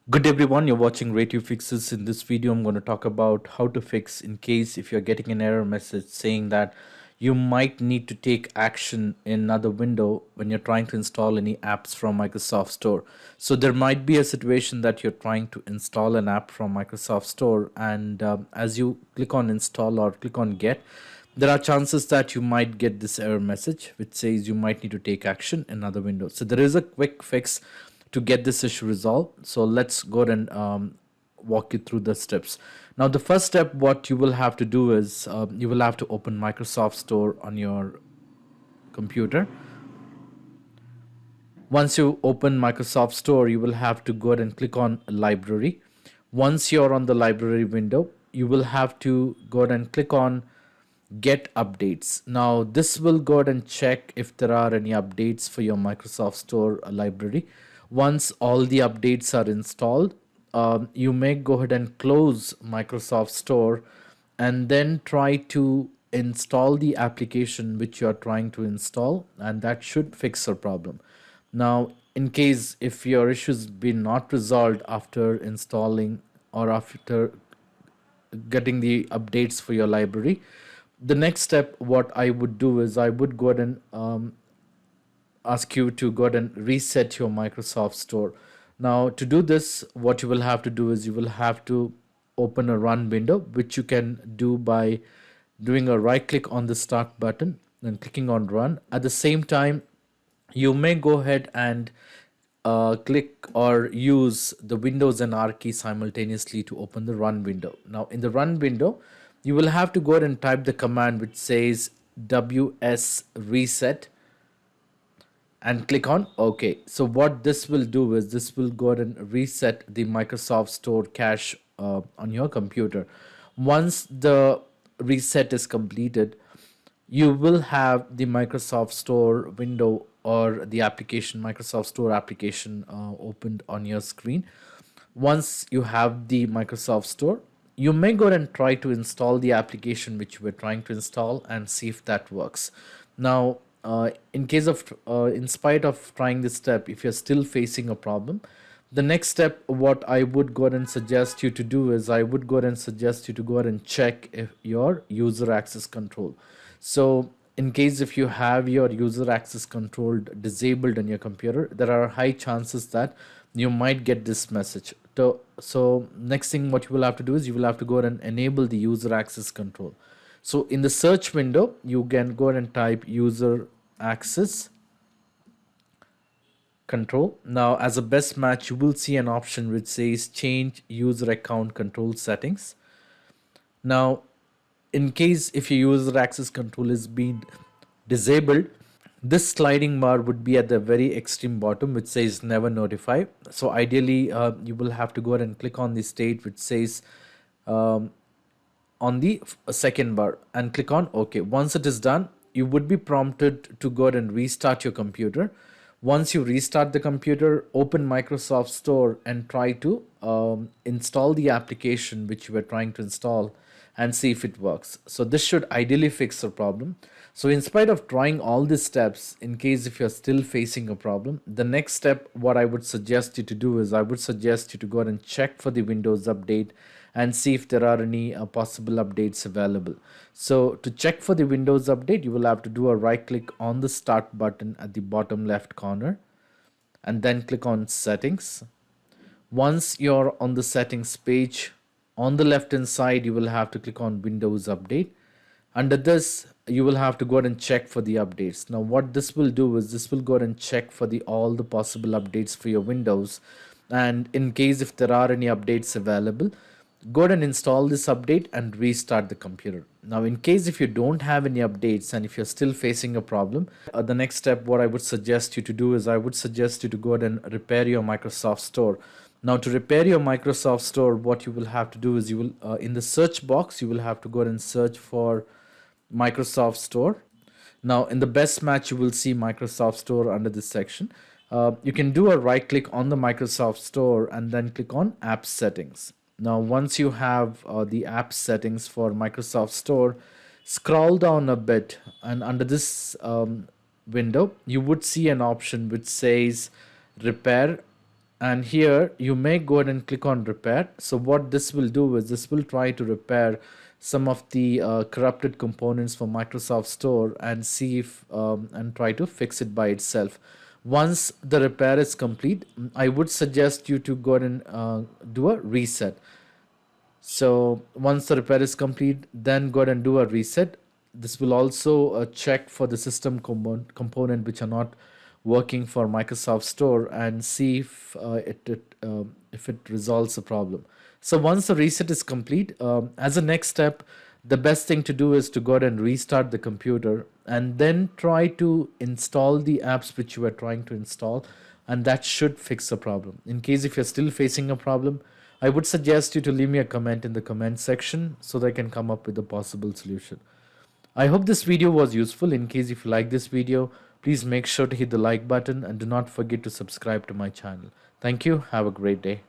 Good everyone, you're watching Radio Fixes. In this video, I'm going to talk about how to fix in case if you're getting an error message saying that you might need to take action in another window when you're trying to install any apps from Microsoft Store. So there might be a situation that you're trying to install an app from Microsoft Store, and as you click on install or click on get, there are chances that you might get this error message which says you might need to take action in another window. So there is a quick fix to get this issue resolved. So let's go ahead and walk you through the steps. Now the first step what you will have to do is you will have to open Microsoft Store on your computer. Once you open Microsoft Store, you will have to go ahead and click on library. Once you're on the library window, you will have to go ahead and click on get updates. Now this will go ahead and check if there are any updates for your Microsoft Store library. Once all the updates are installed, you may go ahead and close Microsoft Store and then try to install the application which you are trying to install, and that should fix your problem. Now in case if your issues been not resolved after installing or after getting the updates for your library, the next step what I would do is I would go ahead and ask you to go ahead and reset your Microsoft Store. Now to do this, what you will have to do is you will have to open a run window, which you can do by doing a right click on the start button and clicking on run. At the same time, you may go ahead and click or use the Windows and R key simultaneously to open the run window. Now in the run window, you will have to go ahead and type the command which says ws reset and click on OK. So what this will do is this will go ahead and reset the Microsoft Store cache on your computer. Once the reset is completed, you will have the Microsoft Store window or the application, Microsoft Store application opened on your screen. Once you have the Microsoft Store, you may go ahead and try to install the application which you were trying to install and see if that works. Now, in case of, in spite of trying this step, if you're still facing a problem, the next step what I would go ahead and suggest you to do is I would go ahead and suggest you to go ahead and check if your user access control. So in case if you have your user access control disabled on your computer, there are high chances that you might get this message. So next thing what you will have to do is you will have to go ahead and enable the user access control. So in the search window, you can go ahead and type user access control. Now as a best match, you will see an option which says change user account control settings. Now in case if your user access control is being disabled, this sliding bar would be at the very extreme bottom which says never notify. So ideally you will have to go ahead and click on the state which says on the second bar and click on OK. Once it is done, you would be prompted to go ahead and restart your computer. Once you restart the computer, open Microsoft Store and try to install the application which you were trying to install and see if it works. So this should ideally fix the problem. So in spite of trying all these steps, in case if you're still facing a problem, the next step what I would suggest you to do is I would suggest you to go ahead and check for the Windows update and see if there are any possible updates available. So to check for the Windows update, you will have to do a right click on the start button at the bottom left corner and then click on settings. Once you're on the settings page, on the left hand side you will have to click on Windows update. Under this you will have to go ahead and check for the updates. Now what this will do is this will go ahead and check for all the possible updates for your Windows, and in case if there are any updates available, go ahead and install this update and restart the computer. Now in case if you don't have any updates and if you're still facing a problem, the next step what I would suggest you to do is I would suggest you to go ahead and repair your Microsoft Store. Now to repair your Microsoft Store, what you will have to do is you will in the search box you will have to go ahead and search for Microsoft Store. Now in the best match you will see Microsoft Store under this section. You can do a right click on the Microsoft Store and then click on app settings. Now once you have the app settings for Microsoft Store, scroll down a bit and under this window you would see an option which says repair and here you may go ahead and click on repair. So what this will do is this will try to repair some of the corrupted components for Microsoft Store and see if and try to fix it by itself. Once the repair is complete, I would suggest you to go ahead and do a reset. So once the repair is complete, then go ahead and do a reset. This will also check for the system component which are not working for Microsoft Store and see if it resolves the problem. So once the reset is complete, as a next step, the best thing to do is to go ahead and restart the computer and then try to install the apps which you are trying to install, and that should fix the problem. In case if you're still facing a problem, I would suggest you to leave me a comment in the comment section so that I can come up with a possible solution. I hope this video was useful. In case if you like this video, please make sure to hit the like button and do not forget to subscribe to my channel. Thank you. Have a great day.